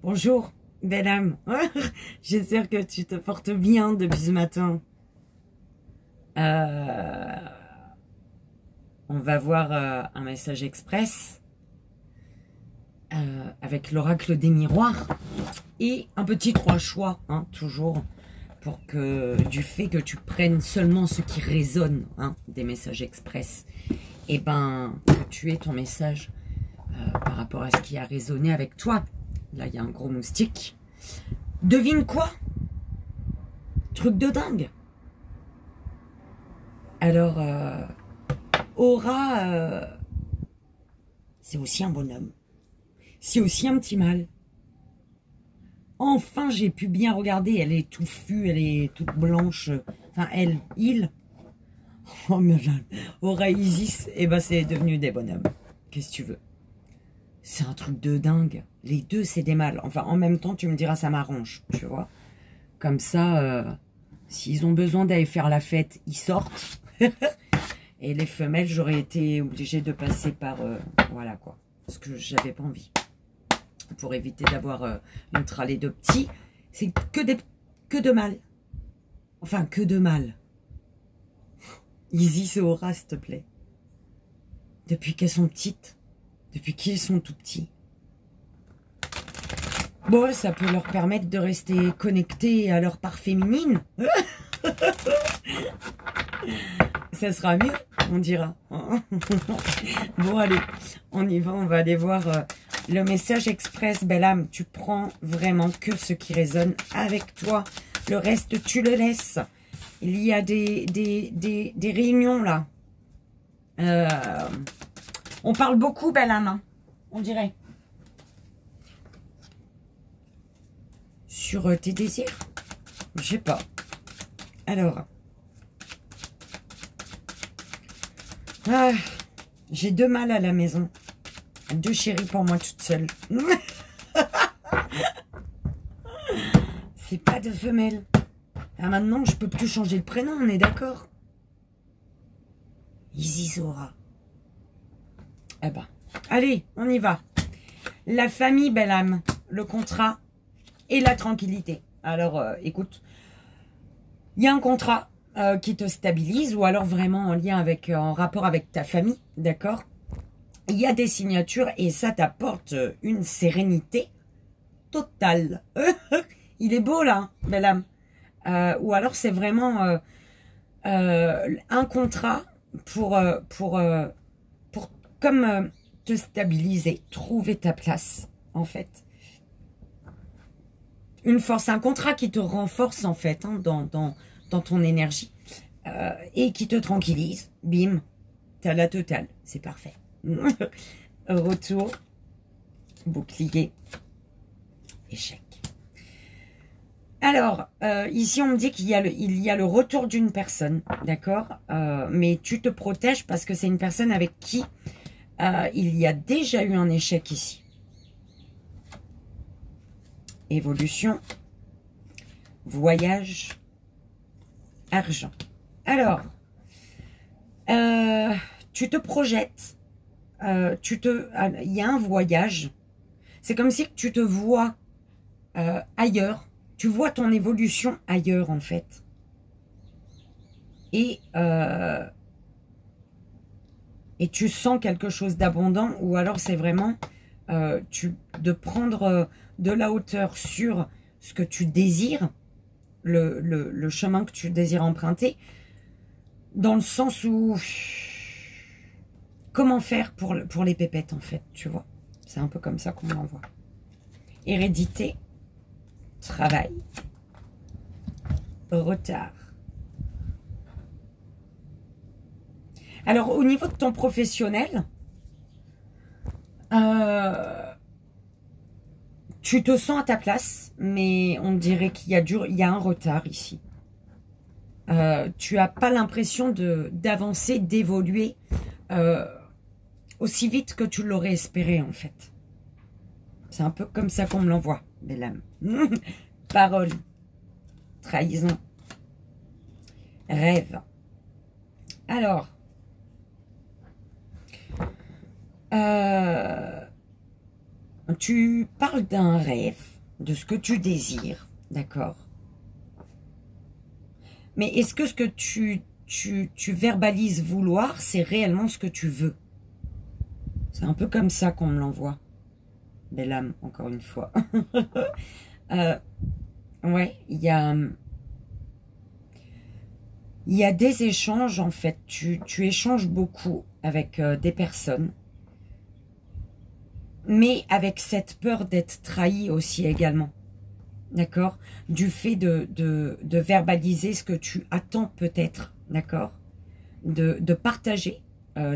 Bonjour, belle âme. J'espère que tu te portes bien depuis ce matin. On va voir un message express avec l'oracle des miroirs et un petit 3 choix, hein, toujours, pour que du fait que tu prennes seulement ce qui résonne, hein, des messages express, et ben que tu aies ton message par rapport à ce qui a résonné avec toi. Là, il y a un gros moustique. Devine quoi? Truc de dingue. Alors, Aura, c'est aussi un bonhomme. C'est aussi un petit mâle. Enfin, j'ai pu bien regarder. Elle est touffue, elle est toute blanche. Enfin, il. Oh, mais Aura Isis, eh ben, c'est devenu des bonhommes. Qu'est-ce que tu veux? C'est un truc de dingue. Les deux, c'est des mâles. Enfin, en même temps, tu me diras, ça m'arrange, tu vois. Comme ça, s'ils ont besoin d'aller faire la fête, ils sortent. Et les femelles, j'aurais été obligée de passer par... voilà, quoi. Parce que j'avais pas envie. Pour éviter d'avoir une tralée de petits. C'est que de mâles. Enfin, que de mâles. Isis et Aura, s'il te plaît. Depuis qu'elles sont petites. Depuis qu'ils sont tout petits. Bon, ça peut leur permettre de rester connectés à leur part féminine. Ça sera mieux, on dira. Bon, allez, on y va, on va aller voir le message express. Belle âme, tu prends vraiment que ce qui résonne avec toi. Le reste, tu le laisses. Il y a des réunions, là. On parle beaucoup, belle âme, hein, on dirait. Sur tes désirs? Je sais pas. Alors. J'ai 2 mâles à la maison. 2 chéris pour moi toute seule. C'est pas de femelle. Ah, maintenant, je peux plus changer le prénom, on est d'accord? Isis Aura. Eh ben, allez, on y va. La famille, belle âme, le contrat et la tranquillité. Alors, écoute, il y a un contrat qui te stabilise ou alors vraiment en lien avec, en rapport avec ta famille, d'accord? Il y a des signatures et ça t'apporte une sérénité totale. Il est beau là, belle âme. Ou alors c'est vraiment un contrat pour comme te stabiliser, trouver ta place, en fait. Une force, un contrat qui te renforce, en fait, hein, dans ton énergie. Et qui te tranquillise. Bim, t'as la totale. C'est parfait. Retour, bouclier, échec. Alors, ici, on me dit qu'il y a le retour d'une personne, d'accord, mais tu te protèges parce que c'est une personne avec qui il y a déjà eu un échec ici. Évolution, voyage, argent. Alors, tu te projettes, il y a un voyage. C'est comme si tu te vois ailleurs. Tu vois ton évolution ailleurs, en fait. Et tu sens quelque chose d'abondant, ou alors c'est vraiment de prendre de la hauteur sur ce que tu désires, le chemin que tu désires emprunter, dans le sens où comment faire pour les pépettes, en fait, tu vois. C'est un peu comme ça qu'on l'envoie. Hérédité, travail, retard. Alors, au niveau de ton professionnel, tu te sens à ta place, mais on dirait qu'il y a un retard ici. Tu n'as pas l'impression d'avancer, d'évoluer aussi vite que tu l'aurais espéré, en fait. C'est un peu comme ça qu'on me l'envoie, belle âme. Parole, trahison, rêve. Alors, tu parles d'un rêve de ce que tu désires, d'accord? Mais est-ce que ce que tu verbalises vouloir, c'est réellement ce que tu veux? C'est un peu comme ça qu'on me l'envoie. Belle âme, encore une fois. Ouais, il y a des échanges, en fait. Tu échanges beaucoup avec des personnes. Mais avec cette peur d'être trahi aussi également. D'accord? Du fait de verbaliser ce que tu attends peut-être. D'accord? De partager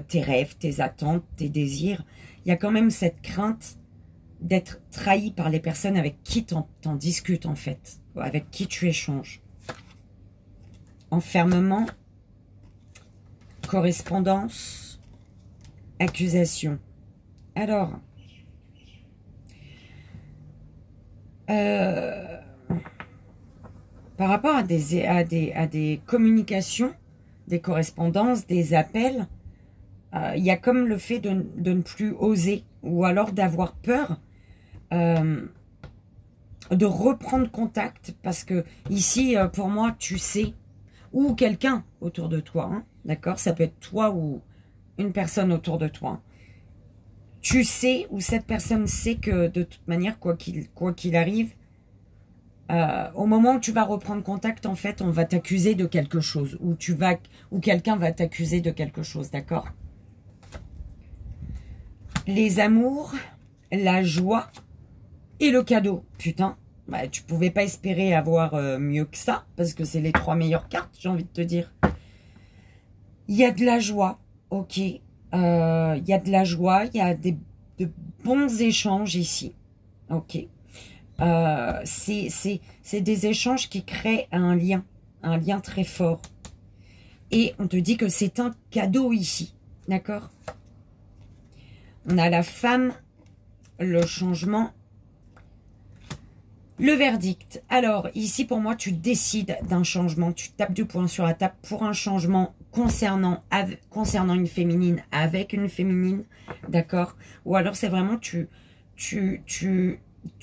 tes rêves, tes attentes, tes désirs. Il y a quand même cette crainte d'être trahi par les personnes avec qui t'en discutes en fait. Avec qui tu échanges. Enfermement. Correspondance. Accusation. Alors... par rapport à des communications, des correspondances, des appels, il y a comme le fait de ne plus oser ou alors d'avoir peur de reprendre contact parce que ici, pour moi, tu sais, ou quelqu'un autour de toi, hein, d'accord? Ça peut être toi ou une personne autour de toi. Tu sais, ou cette personne sait que de toute manière, quoi qu'il arrive, au moment où tu vas reprendre contact, en fait, on va t'accuser de quelque chose. Ou quelqu'un va t'accuser de quelque chose, d'accord? Les amours, la joie et le cadeau. Putain, bah, tu pouvais pas espérer avoir mieux que ça, parce que c'est les 3 meilleures cartes, j'ai envie de te dire. Il y a de la joie, ok. Il y a de la joie, il y a de bons échanges ici, ok. C'est des échanges qui créent un lien très fort. Et on te dit que c'est un cadeau ici, d'accord? On a la femme, le changement, le verdict. Alors, ici, pour moi, tu décides d'un changement. Tu tapes du poing sur la table pour un changement concernant une féminine avec une féminine, d'accord? Ou alors, c'est vraiment, tu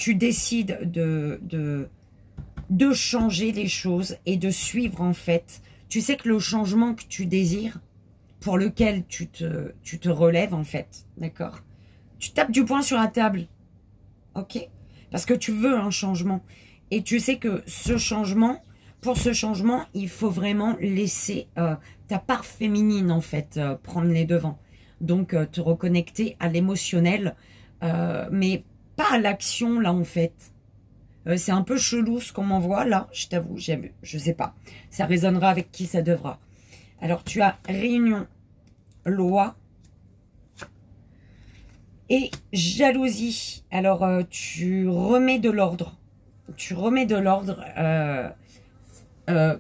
décides de changer les choses et de suivre, en fait. Tu sais que le changement que tu désires, pour lequel tu te relèves, en fait, d'accord? Tu tapes du poing sur la table, ok? Parce que tu veux un changement. Et tu sais que pour ce changement, il faut vraiment laisser ta part féminine, en fait, prendre les devants. Donc, te reconnecter à l'émotionnel, mais pas à l'action, là, en fait. C'est un peu chelou ce qu'on m'envoie, là, je t'avoue, je sais pas. Ça résonnera avec qui ça devra. Alors, tu as réunion, loi et jalousie. Alors, tu remets de l'ordre. Tu remets de l'ordre par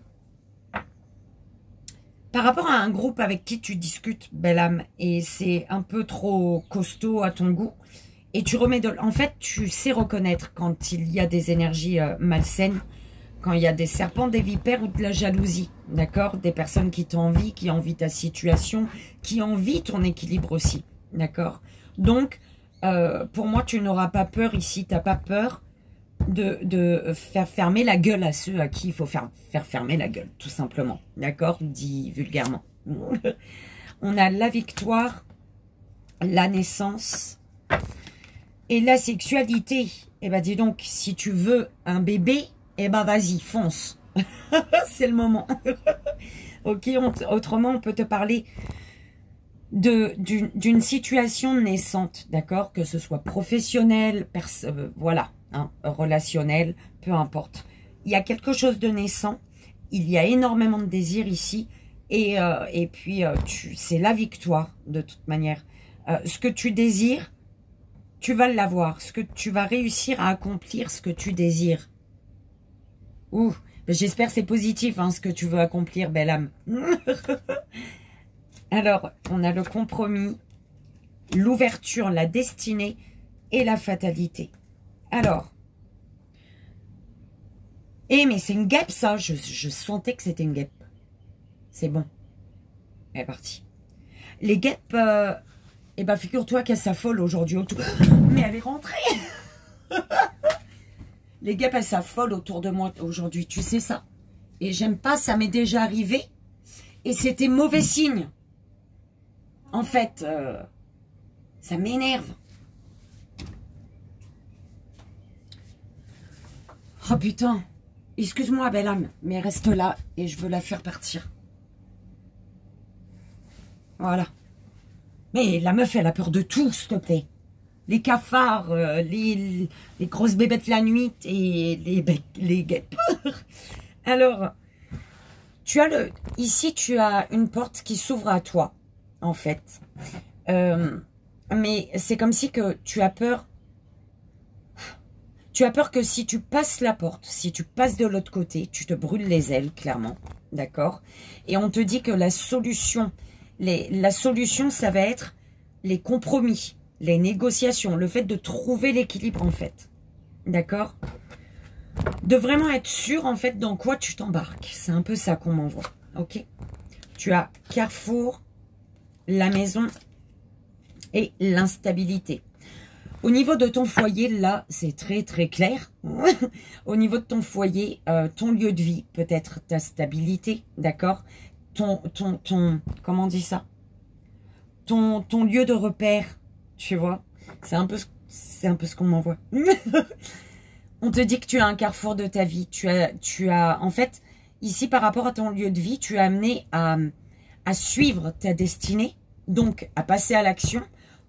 rapport à un groupe avec qui tu discutes, belle âme, et c'est un peu trop costaud à ton goût. Et tu remets de... En fait, tu sais reconnaître quand il y a des énergies malsaines, quand il y a des serpents, des vipères ou de la jalousie, d'accord? Des personnes qui t'envient, qui envient ta situation, qui envient ton équilibre aussi, d'accord? Donc, pour moi, tu n'auras pas peur ici, tu n'as pas peur de faire fermer la gueule à ceux à qui il faut faire fermer la gueule, tout simplement, d'accord? Dit vulgairement. On a la victoire, la naissance... Et la sexualité, eh ben dis donc, si tu veux un bébé, eh ben vas-y, fonce. C'est le moment. Ok, autrement, on peut te parler d'une situation naissante, d'accord? Que ce soit professionnel, voilà, hein, relationnel, peu importe. Il y a quelque chose de naissant, il y a énormément de désir ici, et puis c'est la victoire, de toute manière. Ce que tu désires, tu vas l'avoir, ce que tu vas réussir à accomplir, ce que tu désires. Ouh, j'espère que c'est positif, hein, ce que tu veux accomplir, belle âme. Alors, on a le compromis, l'ouverture, la destinée et la fatalité. Alors, mais c'est une guêpe, ça. Je sentais que c'était une guêpe. C'est bon. Elle est partie. Les guêpes... Eh ben, figure-toi qu'elle s'affole aujourd'hui autour. Mais elle est rentrée. Les guêpes, elles s'affolent autour de moi aujourd'hui, tu sais ça. Et j'aime pas, ça m'est déjà arrivé. Et c'était mauvais signe. En fait, ça m'énerve. Oh putain, excuse-moi belle âme, mais reste là et je veux la faire partir. Voilà. Mais la meuf, elle a peur de tout, s'il te plaît. Les cafards, les grosses bébêtes la nuit et les guêpes. Alors, ici, tu as une porte qui s'ouvre à toi, en fait. Mais c'est comme si que tu as peur. Tu as peur que si tu passes la porte, si tu passes de l'autre côté, tu te brûles les ailes, clairement. D'accord? Et on te dit que la solution, ça va être les compromis, les négociations, le fait de trouver l'équilibre, en fait. D'accord? De vraiment être sûr, en fait, dans quoi tu t'embarques. C'est un peu ça qu'on m'envoie. Ok? Tu as Carrefour, la maison et l'instabilité. Au niveau de ton foyer, là, c'est très, très clair. Au niveau de ton foyer, ton lieu de vie, peut-être ta stabilité, d'accord? Comment on dit ça? Ton lieu de repère, tu vois? C'est un peu ce qu'on m'envoie. On te dit que tu as un carrefour de ta vie. Tu as, en fait, ici, par rapport à ton lieu de vie, tu es amené à suivre ta destinée, donc à passer à l'action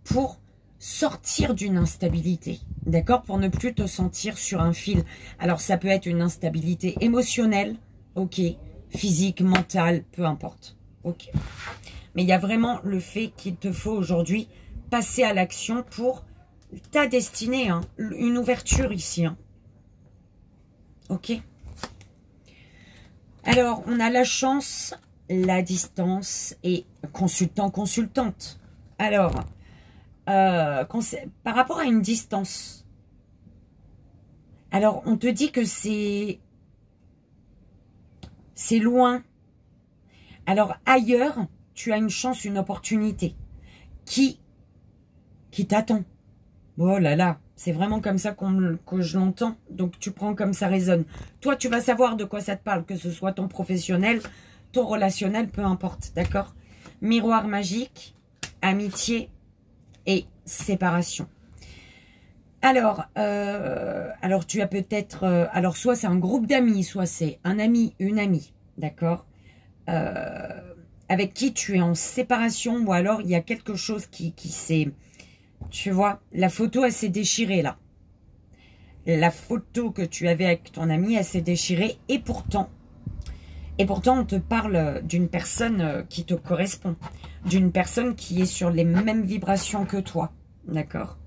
pour sortir d'une instabilité, d'accord? Pour ne plus te sentir sur un fil. Alors, ça peut être une instabilité émotionnelle, ok, physique, mentale, peu importe, ok. Mais il y a vraiment le fait qu'il te faut aujourd'hui passer à l'action pour ta destinée, hein, une ouverture ici, hein. Ok. Alors, on a la chance, la distance et consultant, consultante. Alors, par rapport à une distance, alors on te dit que c'est loin. Alors ailleurs, tu as une chance, une opportunité qui t'attend. Oh là là, c'est vraiment comme ça que je l'entends. Donc tu prends comme ça résonne. Toi, tu vas savoir de quoi ça te parle, que ce soit ton professionnel, ton relationnel, peu importe, d'accord? Miroir magique, amitié et séparation. Alors tu as peut-être... alors, soit c'est un groupe d'amis, soit c'est un ami, une amie, d'accord, avec qui tu es en séparation, ou alors il y a quelque chose qui s'est... Tu vois, la photo, elle s'est déchirée, là. La photo que tu avais avec ton ami, elle s'est déchirée, et pourtant, on te parle d'une personne qui te correspond, d'une personne qui est sur les mêmes vibrations que toi, d'accord?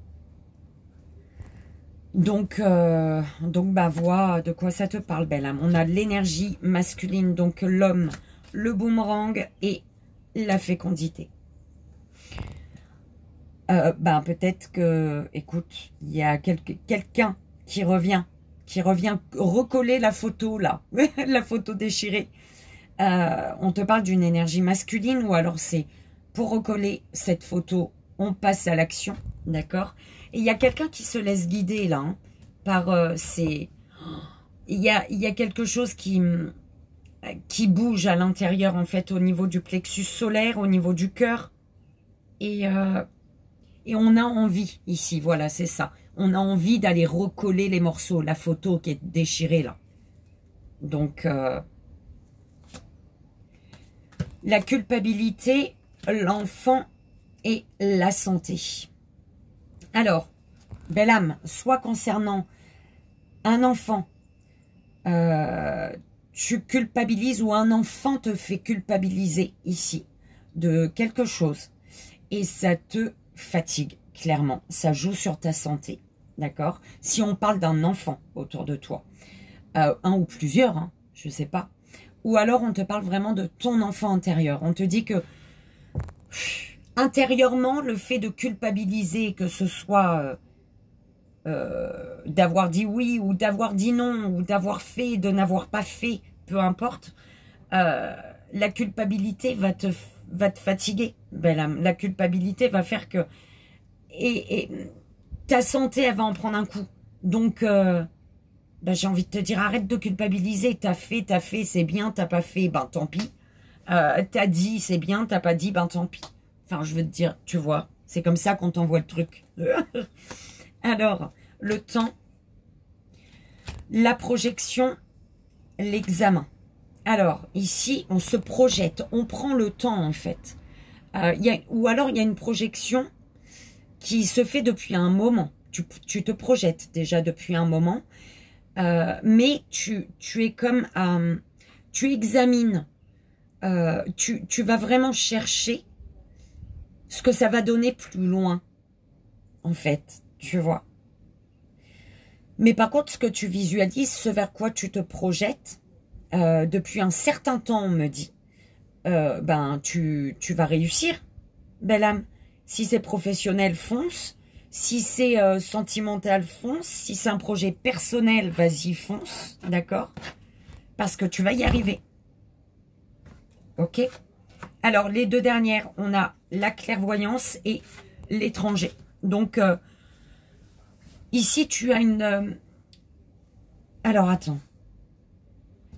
Donc bah, vois de quoi ça te parle, belle âme. On a l'énergie masculine, donc l'homme, le boomerang et la fécondité. Bah, peut-être que, écoute, il y a quelqu'un qui revient recoller la photo, là, la photo déchirée. On te parle d'une énergie masculine, ou alors c'est pour recoller cette photo, on passe à l'action, d'accord? Et il y a quelqu'un qui se laisse guider, là, hein, par ces... Il y a quelque chose qui bouge à l'intérieur, en fait, au niveau du plexus solaire, au niveau du cœur. Et on a envie, ici, voilà, c'est ça. On a envie d'aller recoller les morceaux, la photo qui est déchirée, là. Donc, la culpabilité, l'enfant et la santé. Alors, belle âme, soit concernant un enfant, tu culpabilises, ou un enfant te fait culpabiliser ici de quelque chose. Et ça te fatigue, clairement. Ça joue sur ta santé, d'accord? Si on parle d'un enfant autour de toi, un ou plusieurs, hein, je sais pas. Ou alors on te parle vraiment de ton enfant intérieur. On te dit que intérieurement, le fait de culpabiliser, que ce soit d'avoir dit oui ou d'avoir dit non, ou d'avoir fait, de n'avoir pas fait, peu importe, la culpabilité va te fatiguer, belle âme. La culpabilité va faire que... Et ta santé, elle va en prendre un coup. Donc, ben, j'ai envie de te dire, arrête de culpabiliser. T'as fait, c'est bien. T'as pas fait, ben tant pis. T'as dit, c'est bien. T'as pas dit, ben tant pis. Enfin, je veux te dire, tu vois, c'est comme ça qu'on t'envoie le truc. Alors, le temps, la projection, l'examen. Alors, ici, on se projette, on prend le temps, en fait. Ou alors, il y a une projection qui se fait depuis un moment. Tu te projettes déjà depuis un moment, mais tu es comme... tu examines, tu vas vraiment chercher ce que ça va donner plus loin, en fait, tu vois. Mais par contre, ce que tu visualises, ce vers quoi tu te projettes, depuis un certain temps, on me dit, ben, tu vas réussir, belle âme. Si c'est professionnel, fonce. Si c'est sentimental, fonce. Si c'est un projet personnel, vas-y, fonce, d'accord? Parce que tu vas y arriver. Ok? Alors, les deux dernières, on a la clairvoyance et l'étranger. Donc, ici, tu as une... alors, attends.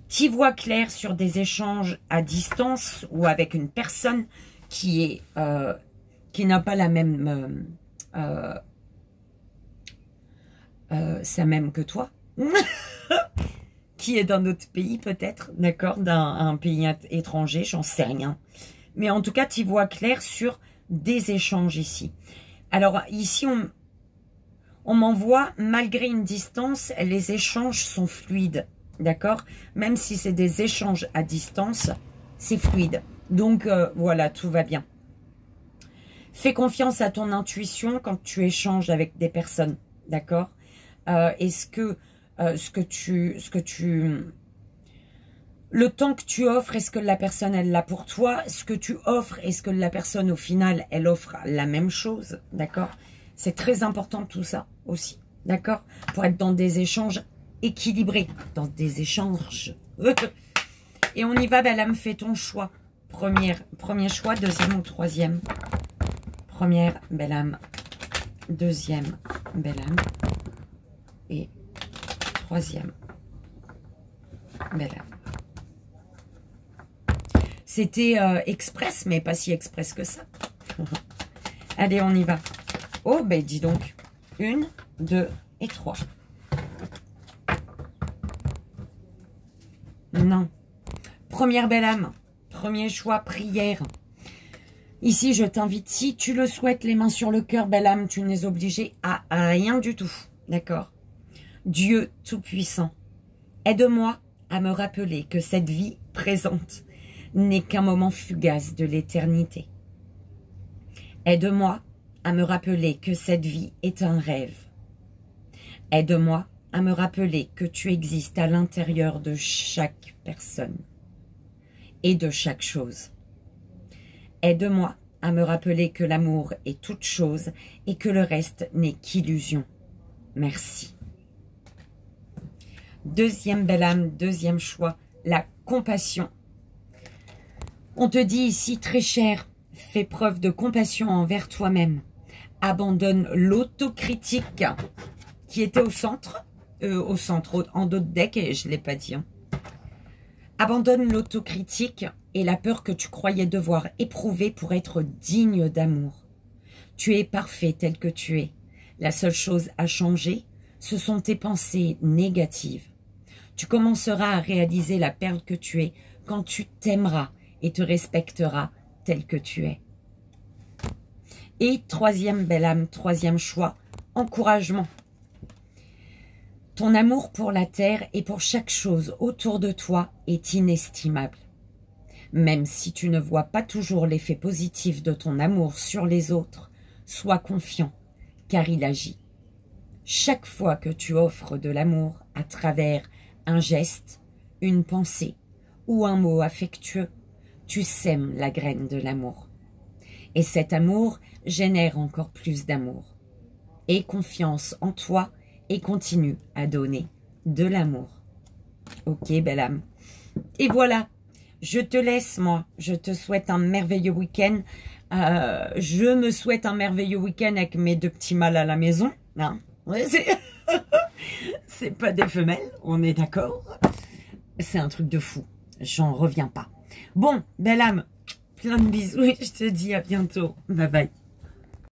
Tu vois clair sur des échanges à distance ou avec une personne qui n'a pas la même... ça même que toi. Qui est d'un autre pays peut-être, d'accord? D'un pays étranger, j'en sais rien. Mais en tout cas, tu vois clair sur des échanges ici. Alors ici, on m'envoie, malgré une distance, les échanges sont fluides, d'accord? Même si c'est des échanges à distance, c'est fluide. Donc voilà, tout va bien. Fais confiance à ton intuition quand tu échanges avec des personnes, d'accord? Le temps que tu offres, est-ce que la personne, elle l'a pour toi? Ce que tu offres, est-ce que la personne, au final, elle offre la même chose? D'accord? C'est très important tout ça aussi. D'accord? Pour être dans des échanges équilibrés. Dans des échanges. Et on y va, belle âme, fais ton choix. Premier choix, deuxième ou troisième? Première, belle âme. Deuxième, belle âme. Et troisième, belle âme. C'était express, mais pas si express que ça. Allez, on y va. Oh, ben dis donc. 1, 2 et 3. Non. Première belle âme. Premier choix, prière. Ici, je t'invite, si tu le souhaites, les mains sur le cœur, belle âme, tu n'es obligé à rien du tout. D'accord? Dieu Tout-Puissant, aide-moi à me rappeler que cette vie présente n'est qu'un moment fugace de l'éternité. Aide-moi à me rappeler que cette vie est un rêve. Aide-moi à me rappeler que tu existes à l'intérieur de chaque personne et de chaque chose. Aide-moi à me rappeler que l'amour est toute chose et que le reste n'est qu'illusion. Merci. Deuxième belle âme, deuxième choix, la compassion. On te dit ici, très cher, fais preuve de compassion envers toi-même. Abandonne l'autocritique qui était au centre, en dos de deck, et je ne l'ai pas dit. Hein. Abandonne l'autocritique et la peur que tu croyais devoir éprouver pour être digne d'amour. Tu es parfait tel que tu es. La seule chose à changer, ce sont tes pensées négatives. Tu commenceras à réaliser la perle que tu es quand tu t'aimeras et te respecteras tel que tu es. Et troisième belle âme, troisième choix, encouragement. Ton amour pour la terre et pour chaque chose autour de toi est inestimable. Même si tu ne vois pas toujours l'effet positif de ton amour sur les autres, sois confiant, car il agit. Chaque fois que tu offres de l'amour à travers un geste, une pensée ou un mot affectueux, tu sèmes la graine de l'amour. Et cet amour génère encore plus d'amour. Aie confiance en toi et continue à donner de l'amour. Ok, belle âme. Et voilà, je te laisse, moi. Je te souhaite un merveilleux week-end. Je me souhaite un merveilleux week-end avec mes deux petits mâles à la maison. Hein, ouais, C'est pas des femelles, on est d'accord. C'est un truc de fou. J'en reviens pas. Bon, belle âme, plein de bisous et je te dis à bientôt. Bye bye.